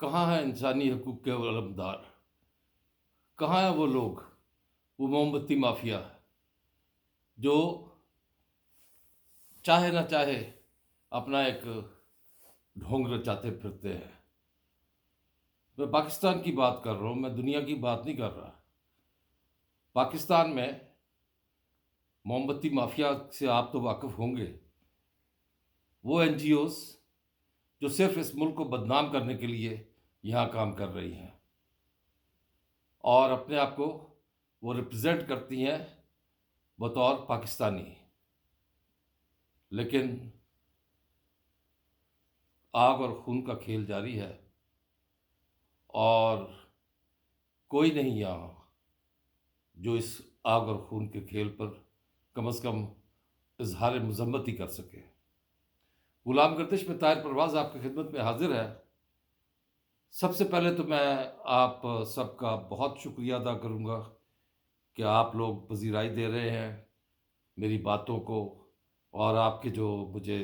کہاں ہے انسانی حقوق کے علمدار؟ کہاں ہیں وہ لوگ، وہ موم بتی مافیا جو چاہے نہ چاہے اپنا ایک ڈھونگ رچاتے پھرتے ہیں؟ میں پاکستان کی بات کر رہا ہوں، میں دنیا کی بات نہیں کر رہا۔ پاکستان میں موم بتی مافیا سے آپ تو واقف ہوں گے، وہ این جی اوز جو صرف اس ملک کو بدنام کرنے کے لیے یہاں کام کر رہی ہیں اور اپنے آپ کو وہ ریپرزینٹ کرتی ہیں بطور پاکستانی، لیکن آگ اور خون کا کھیل جاری ہے، اور کوئی نہیں یہاں جو اس آگ اور خون کے کھیل پر کم از کم اظہار مذمت ہی کر سکے۔ غلام گردش میں طاہر پرواز آپ کی خدمت میں حاضر ہے۔ سب سے پہلے تو میں آپ سب کا بہت شکریہ ادا کروں گا کہ آپ لوگ پذیرائی دے رہے ہیں میری باتوں کو، اور آپ کے جو مجھے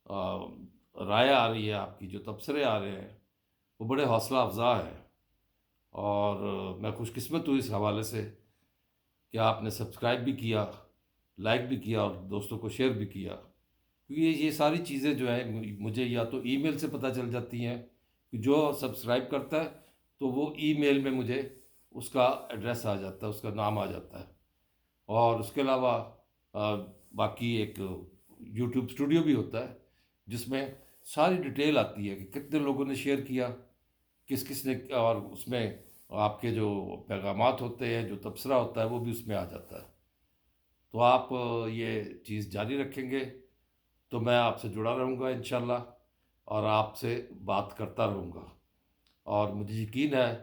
آ، رائے آ رہی ہے، آپ کی جو تبصرے آ رہے ہیں، وہ بڑے حوصلہ افزا ہیں، اور میں خوش قسمت ہوں اس حوالے سے کہ آپ نے سبسکرائب بھی کیا، لائک بھی کیا اور دوستوں کو شیئر بھی کیا، کیونکہ یہ ساری چیزیں جو ہیں مجھے یا تو ای میل سے پتہ چل جاتی ہیں کہ جو سبسکرائب کرتا ہے تو وہ ای میل میں مجھے اس کا ایڈریس آ جاتا ہے، اس کا نام آ جاتا ہے، اور اس کے علاوہ باقی ایک یوٹیوب اسٹوڈیو بھی ہوتا ہے جس میں ساری ڈیٹیل آتی ہے کہ کتنے لوگوں نے شیئر کیا، کس کس نے، اور اس میں آپ کے جو پیغامات ہوتے ہیں، جو تبصرہ ہوتا ہے، وہ بھی اس میں آ جاتا ہے۔ تو آپ یہ چیز جاری رکھیں گے تو میں آپ سے جڑا رہوں گا انشاءاللہ، اور آپ سے بات کرتا رہوں گا، اور مجھے یقین ہے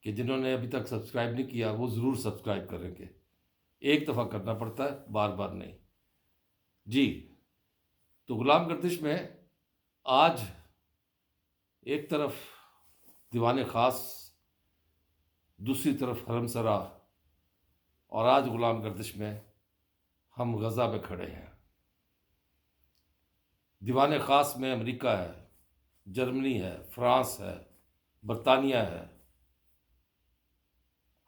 کہ جنہوں نے ابھی تک سبسکرائب نہیں کیا وہ ضرور سبسکرائب کریں گے۔ ایک دفعہ کرنا پڑتا ہے، بار بار نہیں۔ جی، تو غلام گردش میں آج ایک طرف دیوان خاص، دوسری طرف حرم سرا، اور آج غلام گردش میں ہم غزہ میں کھڑے ہیں۔ دیوان خاص میں امریکہ ہے، جرمنی ہے، فرانس ہے، برطانیہ ہے،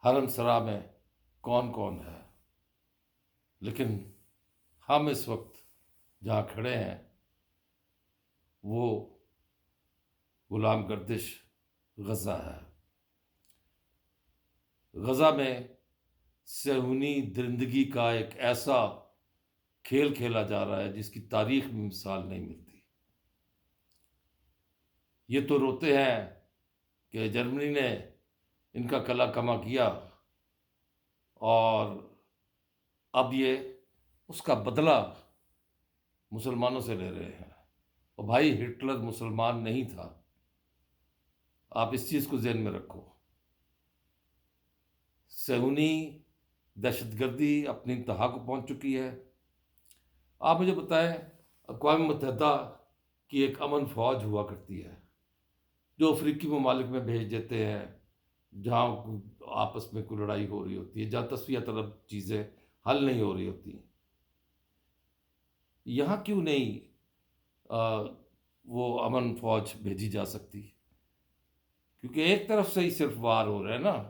حرم سرا میں کون کون ہے، لیکن ہم اس وقت جہاں کھڑے ہیں وہ غلام گردش غزہ ہے۔ غزہ میں صہیونی درندگی کا ایک ایسا کھیل کھیلا جا رہا ہے جس کی تاریخ میں مثال نہیں ملتی۔ یہ تو روتے ہیں کہ جرمنی نے ان کا کلا کما کیا، اور اب یہ اس کا بدلہ مسلمانوں سے لے رہے ہیں۔ اور بھائی، ہٹلر مسلمان نہیں تھا، آپ اس چیز کو ذہن میں رکھو۔ صہیونی دہشت گردی اپنی انتہا کو پہنچ چکی ہے۔ آپ مجھے بتائیں، اقوام متحدہ کی ایک امن فوج ہوا کرتی ہے جو افریقی ممالک میں بھیج دیتے ہیں جہاں آپس میں کوئی لڑائی ہو رہی ہوتی ہے، جہاں تصفیہ طلب چیزیں حل نہیں ہو رہی ہوتی، یہاں کیوں نہیں آ، وہ امن فوج بھیجی جا سکتی؟ کیونکہ ایک طرف سے ہی صرف وار ہو رہا ہے نا۔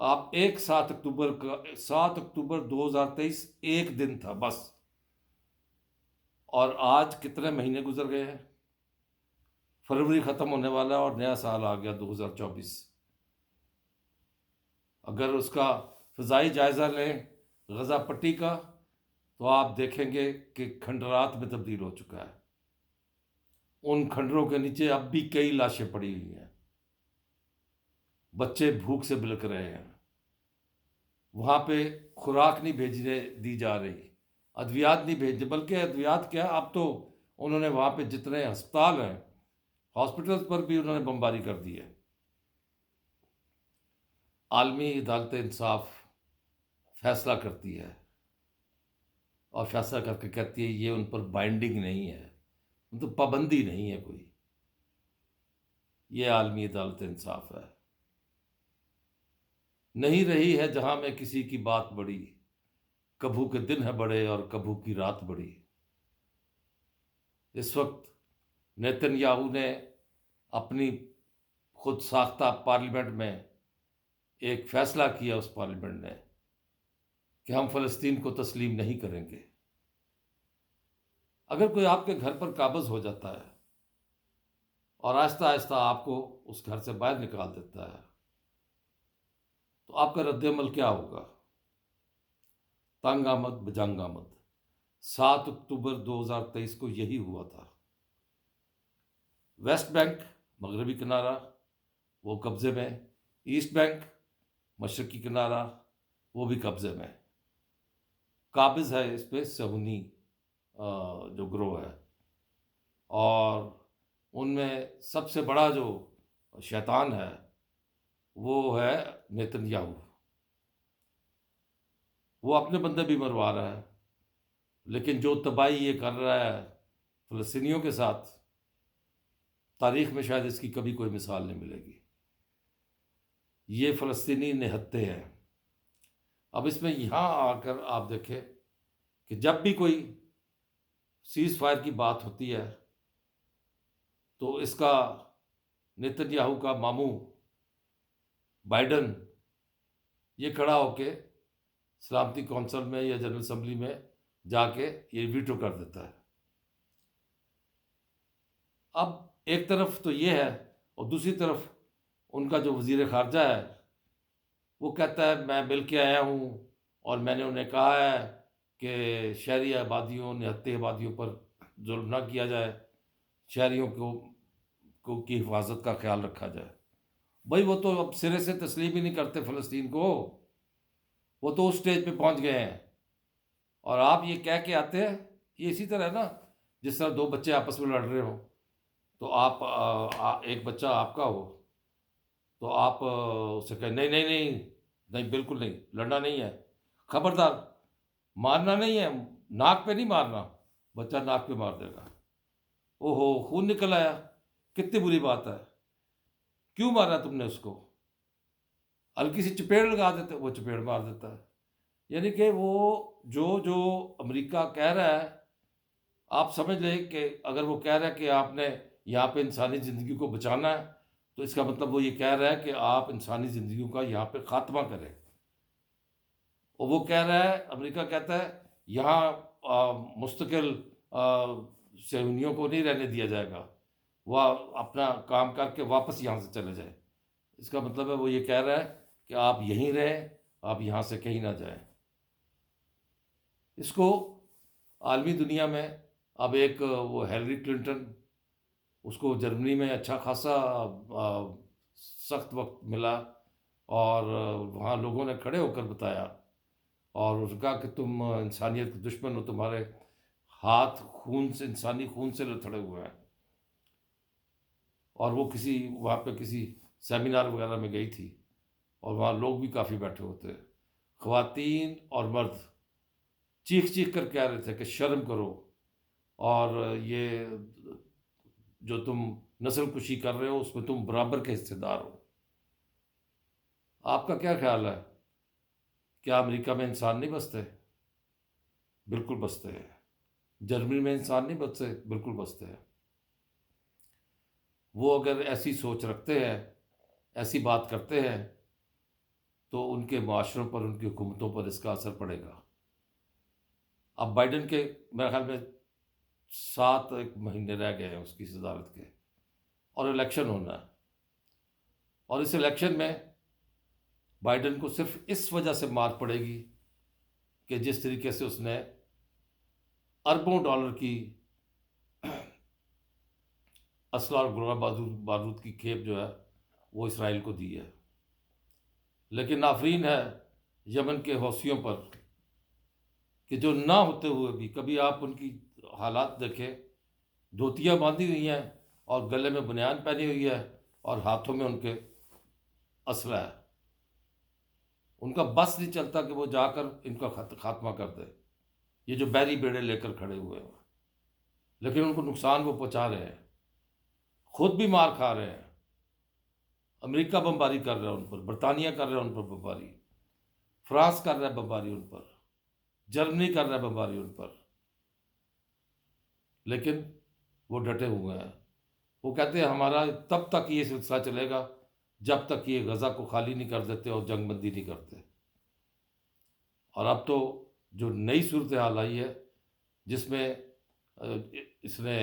آپ ایک 7 اکتوبر کا، 7 اکتوبر 2023 ایک دن تھا بس، اور آج کتنے مہینے گزر گئے ہیں؟ فروری ختم ہونے والا ہے اور نیا سال آ گیا 2024۔ اگر اس کا فضائی جائزہ لیں غزہ پٹی کا تو آپ دیکھیں گے کہ کھنڈرات میں تبدیل ہو چکا ہے۔ ان کھنڈروں کے نیچے اب بھی کئی لاشیں پڑی ہوئی ہیں، بچے بھوک سے بلک رہے ہیں، وہاں پہ خوراک نہیں بھیجنے دی جا رہی، ادویات نہیں بھیجنے، بلکہ ادویات کیا، اب تو انہوں نے وہاں پہ جتنے ہسپتال ہیں، ہاسپٹلز پر بھی انہوں نے بمباری کر دی ہے۔ عالمی عدالت انصاف فیصلہ کرتی ہے، اور فیصلہ کر کے کہتی ہے یہ ان پر بائنڈنگ نہیں ہے، ان تو پابندی نہیں ہے کوئی۔ یہ عالمی عدالت انصاف ہے۔ نہیں رہی ہے جہاں میں کسی کی بات بڑی، کبھو کے دن ہے بڑے اور کبھو کی رات بڑی۔ اس وقت نیتن یاہو نے اپنی خود ساختہ پارلیمنٹ میں ایک فیصلہ کیا اس پارلیمنٹ نے کہ ہم فلسطین کو تسلیم نہیں کریں گے۔ اگر کوئی آپ کے گھر پر قابض ہو جاتا ہے اور آہستہ آہستہ آپ کو اس گھر سے باہر نکال دیتا ہے تو آپ کا رد عمل کیا ہوگا؟ تنگ آمد بجنگ آمد۔ 7 اکتوبر 2023 کو یہی ہوا تھا۔ ویسٹ بینک مغربی کنارہ وہ قبضے میں، ایسٹ بینک مشرقی کنارہ وہ بھی قبضے میں۔ قابض ہے اس پہ صہیونی جو گروہ ہے، اور ان میں سب سے بڑا جو شیطان ہے وہ ہے نیتن یاہو۔ وہ اپنے بندے بھی مروا رہا ہے، لیکن جو تباہی یہ کر رہا ہے فلسطینیوں کے ساتھ، تاریخ میں شاید اس کی کبھی کوئی مثال نہیں ملے گی۔ یہ فلسطینی نہتے ہیں۔ اب اس میں یہاں آ کر آپ دیکھیں کہ جب بھی کوئی سیز فائر کی بات ہوتی ہے تو اس کا نیتن یاہو کا ماموں بائیڈن یہ کھڑا ہو کے سلامتی کونسل میں یا جنرل اسمبلی میں جا کے یہ ویٹو کر دیتا ہے۔ اب ایک طرف تو یہ ہے، اور دوسری طرف ان کا جو وزیر خارجہ ہے وہ کہتا ہے میں مل کے آیا ہوں اور میں نے انہیں کہا ہے کہ شہری آبادیوں نہتے آبادیوں پر ظلم نہ کیا جائے، شہریوں کو کی حفاظت کا خیال رکھا جائے۔ بھائی وہ تو اب سرے سے تسلیم ہی نہیں کرتے فلسطین کو، وہ تو اس سٹیج پہ پہنچ گئے ہیں، اور آپ یہ کہہ کے آتے ہیں۔ یہ اسی طرح ہے نا، جس طرح دو بچے آپس میں لڑ رہے ہوں تو آپ ایک بچہ آپ کا ہو تو آپ اسے کہیں نہیں نہیں نہیں نہیں، بالکل نہیں، لڑنا نہیں ہے، خبردار، مارنا نہیں ہے، ناک پہ نہیں مارنا، بچہ ناک پہ مار دے گا۔ او ہو خون نکل آیا، کتنی بری بات ہے، کیوں مارا تم نے اس کو؟ ہلکی سی چپیڑ لگا دیتے، وہ چپیڑ مار دیتا ہے۔ یعنی کہ وہ جو امریکہ کہہ رہا ہے، آپ سمجھ لیں کہ اگر وہ کہہ رہا ہے کہ آپ نے یہاں پہ انسانی زندگی کو بچانا ہے تو اس کا مطلب وہ یہ کہہ رہا ہے کہ آپ انسانی زندگیوں کا یہاں پہ خاتمہ کریں۔ اور وہ کہہ رہا ہے، امریکہ کہتا ہے یہاں مستقل صہیونیوں کو نہیں رہنے دیا جائے گا، وہ اپنا کام کر کے واپس یہاں سے چلے جائیں۔ اس کا مطلب ہے وہ یہ کہہ رہا ہے کہ آپ یہیں رہیں، آپ یہاں سے کہیں نہ جائیں۔ اس کو عالمی دنیا میں اب ایک وہ ہیلری کلنٹن، اس کو جرمنی میں اچھا خاصا سخت وقت ملا، اور وہاں لوگوں نے کھڑے ہو کر بتایا اور اس نے کہا کہ تم انسانیت کے دشمن ہو، تمہارے ہاتھ خون سے، انسانی خون سے لتھڑے ہوئے ہیں۔ اور وہ کسی وہاں پہ کسی سیمینار وغیرہ میں گئی تھی، اور وہاں لوگ بھی کافی بیٹھے ہوتے، خواتین اور مرد چیخ چیخ کر کہہ رہے تھے کہ شرم کرو، اور یہ جو تم نسل کشی کر رہے ہو اس میں تم برابر کے حصے دار ہو۔ آپ کا کیا خیال ہے؟ کیا امریکہ میں انسان نہیں بستے؟ بالکل بستے ہیں۔ جرمنی میں انسان نہیں بستے؟ بالکل بستے ہیں۔ وہ اگر ایسی سوچ رکھتے ہیں، ایسی بات کرتے ہیں، تو ان کے معاشروں پر، ان کی حکومتوں پر اس کا اثر پڑے گا۔ اب بائیڈن کے میرے خیال میں 7 مہینے رہ گئے ہیں اس کی صدارت کے، اور الیکشن ہونا ہے، اور اس الیکشن میں بائیڈن کو صرف اس وجہ سے مار پڑے گی کہ جس طریقے سے اس نے اربوں ڈالر کی اسلحہ اور گولہ بارود کی کھیپ جو ہے وہ اسرائیل کو دی ہے۔ لیکن آفرین ہے یمن کے حوثیوں پر کہ جو نہ ہوتے ہوئے بھی، کبھی آپ ان کی حالات دیکھیں، دھوتیاں باندھی ہوئی ہیں اور گلے میں بنیان پہنی ہوئی ہے اور ہاتھوں میں ان کے اسلحہ ہے، ان کا بس نہیں چلتا کہ وہ جا کر ان کا خاتمہ کر دے، یہ جو بحری بیڑے لے کر کھڑے ہوئے ہیں، لیکن ان کو نقصان وہ پہنچا رہے ہیں، خود بھی مار کھا رہے ہیں۔ امریکہ بمباری کر رہا ہے ان پر، برطانیہ کر رہا ہے ان پر بمباری، فرانس کر رہا ہے بمباری ان پر، جرمنی کر رہا ہے بمباری ان پر، لیکن وہ ڈٹے ہوئے ہیں۔ وہ کہتے ہیں ہمارا تب تک یہ سلسلہ چلے گا جب تک یہ غزہ کو خالی نہیں کر دیتے اور جنگ بندی نہیں کرتے۔ اور اب تو جو نئی صورتحال آئی ہے، جس میں اس نے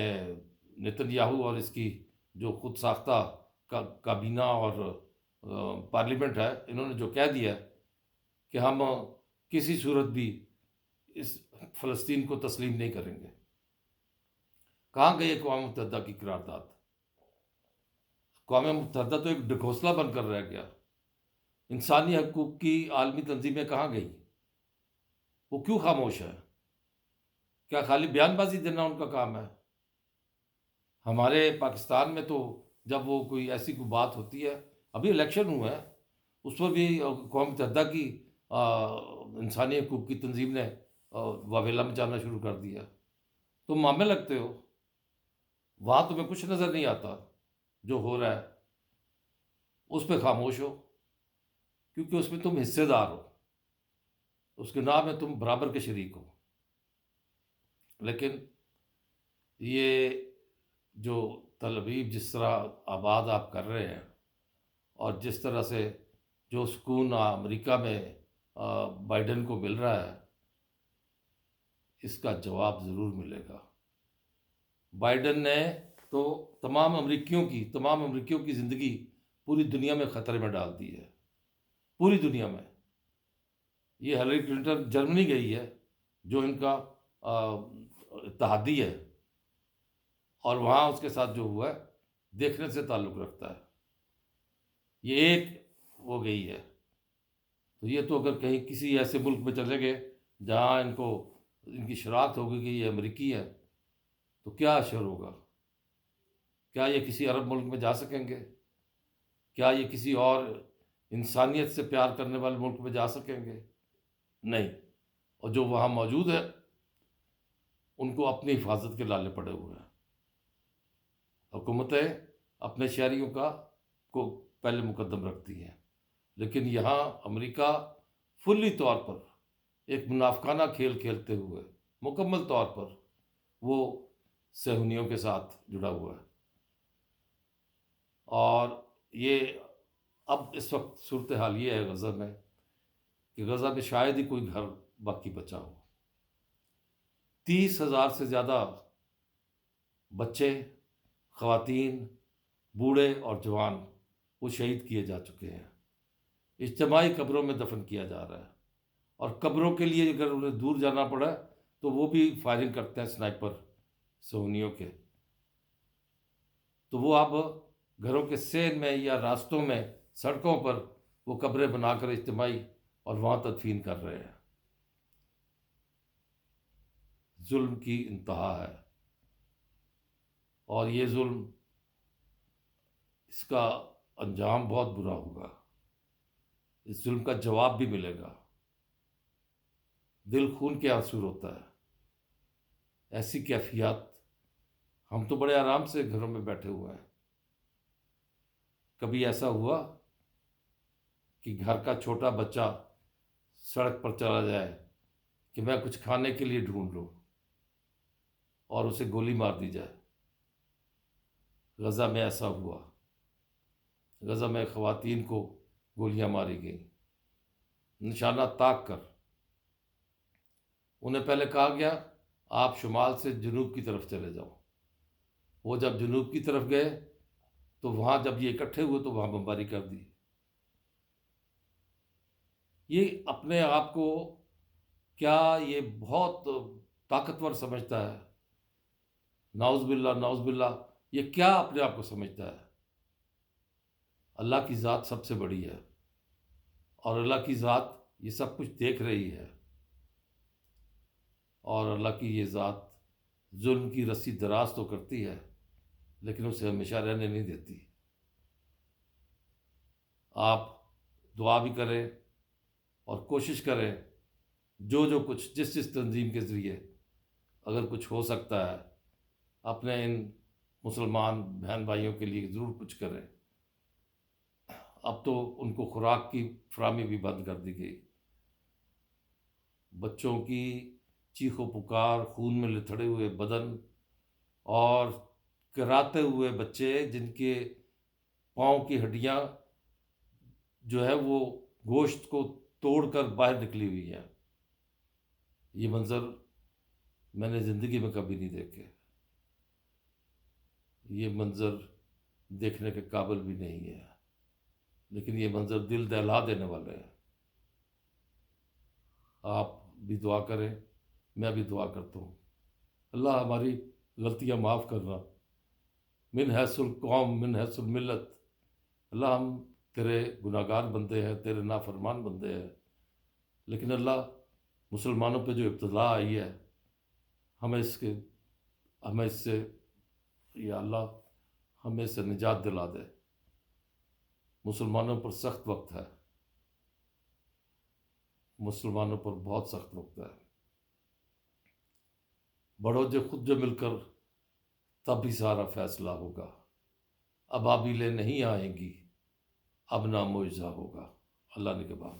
نتن یاہو اور اس کی جو خود ساختہ کابینہ اور پارلیمنٹ ہے، انہوں نے جو کہہ دیا ہے کہ ہم کسی صورت بھی اس فلسطین کو تسلیم نہیں کریں گے۔ کہاں گئی اقوام متحدہ کی قرارداد؟ اقوام متحدہ تو ایک ڈھکوسلا بن کر رہ گیا۔ انسانی حقوق کی عالمی تنظیمیں کہاں گئی؟ وہ کیوں خاموش ہے؟ کیا خالی بیان بازی دینا ان کا کام ہے؟ ہمارے پاکستان میں تو جب وہ کوئی ایسی کوئی بات ہوتی ہے، ابھی الیکشن ہوا ہے، اس پر بھی اقوام متحدہ کی انسانی حقوق کی تنظیم نے واویلا مچانا شروع کر دیا۔ تم مامے لگتے ہو، وہاں تمہیں کچھ نظر نہیں آتا جو ہو رہا ہے، اس پہ خاموش ہو، کیونکہ اس میں تم حصے دار ہو، اس کے نام میں تم برابر کے شریک ہو۔ لیکن یہ جو تل ابیب جس طرح آباد آپ کر رہے ہیں، اور جس طرح سے جو سکون امریکہ میں بائیڈن کو مل رہا ہے، اس کا جواب ضرور ملے گا۔ بائیڈن نے تو تمام امریکیوں کی زندگی پوری دنیا میں خطرے میں ڈال دی ہے، پوری دنیا میں۔ یہ ہلری کلنٹن جرمنی گئی ہے، جو ان کا اتحادی ہے، اور وہاں اس کے ساتھ جو ہوا ہے دیکھنے سے تعلق رکھتا ہے۔ یہ ایک وہ گئی ہے، تو یہ تو اگر کہیں کسی ایسے ملک میں چلے گئے جہاں ان کی شناخت ہوگی کہ یہ امریکی ہے، تو کیا اثر ہوگا؟ کیا یہ کسی عرب ملک میں جا سکیں گے؟ کیا یہ کسی اور انسانیت سے پیار کرنے والے ملک میں جا سکیں گے؟ نہیں۔ اور جو وہاں موجود ہے ان کو اپنی حفاظت کے لالے پڑے ہوئے ہیں۔ حکومتیں اپنے شہریوں کو پہلے مقدم رکھتی ہیں، لیکن یہاں امریکہ فلی طور پر ایک منافقانہ کھیل کھیلتے ہوئے مکمل طور پر وہ صہیونیوں کے ساتھ جڑا ہوا ہے۔ اور یہ اب اس وقت صورتحال یہ ہے غزہ میں کہ غزہ میں شاید ہی کوئی گھر باقی بچا ہو۔ 30,000 سے زیادہ بچے، خواتین، بوڑھے اور جوان وہ شہید کیے جا چکے ہیں، اجتماعی قبروں میں دفن کیا جا رہا ہے۔ اور قبروں کے لیے اگر انہیں دور جانا پڑا تو وہ بھی فائرنگ کرتے ہیں سنائپر صہیونیوں کے۔ تو وہ اب گھروں کے سین میں یا راستوں میں، سڑکوں پر وہ قبریں بنا کر اجتماعی اور وہاں تدفین کر رہے ہیں۔ ظلم کی انتہا ہے، اور یہ ظلم، اس کا انجام بہت برا ہوگا۔ اس ظلم کا جواب بھی ملے گا۔ دل خون کے آنسو روتا ہے۔ ایسی کیفیات، ہم تو بڑے آرام سے گھروں میں بیٹھے ہوئے ہیں، کبھی ایسا ہوا کہ گھر کا چھوٹا بچہ سڑک پر چلا جائے کہ میں کچھ کھانے کے لیے ڈھونڈ لوں اور اسے گولی مار دی جائے؟ غزہ میں ایسا ہوا۔ غزہ میں خواتین کو گولیاں ماری گئیں، نشانہ تاک کر۔ انہیں پہلے کہا گیا آپ شمال سے جنوب کی طرف چلے جاؤ۔ وہ جب جنوب کی طرف گئے تو وہاں جب یہ اکٹھے ہوئے تو وہاں بمباری کر دی۔ یہ اپنے آپ کو کیا یہ بہت طاقتور سمجھتا ہے؟ نعوذ باللہ، نعوذ باللہ، یہ کیا اپنے آپ کو سمجھتا ہے؟ اللہ کی ذات سب سے بڑی ہے، اور اللہ کی ذات یہ سب کچھ دیکھ رہی ہے، اور اللہ کی یہ ذات ظلم کی رسی دراز تو کرتی ہے لیکن اسے ہمیشہ رہنے نہیں دیتی۔ آپ دعا بھی کریں اور کوشش کریں، جو کچھ جس تنظیم کے ذریعے اگر کچھ ہو سکتا ہے اپنے ان مسلمان بہن بھائیوں کے لیے ضرور کچھ کریں۔ اب تو ان کو خوراک کی فراہمی بھی بند کر دی گئی۔ بچوں کی چیخ و پکار، خون میں لتھڑے ہوئے بدن اور کراتے ہوئے بچے جن کے پاؤں کی ہڈیاں جو ہے وہ گوشت کو توڑ کر باہر نکلی ہوئی ہیں. یہ منظر میں نے زندگی میں کبھی نہیں دیکھے. یہ منظر دیکھنے کے قابل بھی نہیں ہے، لیکن یہ منظر دل دہلا دینے والے ہیں. آپ بھی دعا کریں، میں بھی دعا کرتا ہوں. اللہ ہماری غلطیاں معاف کرنا. من حیث القوم من حیث الملت، اللہ ہم تیرے گناہ گار بندے ہیں، تیرے نافرمان بندے ہیں، لیکن اللہ مسلمانوں پہ جو ابتلا آئی ہے ہمیں اس سے یا اللہ ہمیں اس سے نجات دلا دے. مسلمانوں پر سخت وقت ہے، مسلمانوں پر بہت سخت وقت ہے. بڑھو جو خود جو مل کر تب ہی سارا فیصلہ ہوگا. ابابیلیں نہیں آئیں گی، اب نہ معجزہ ہوگا. اللہ نے کے بعد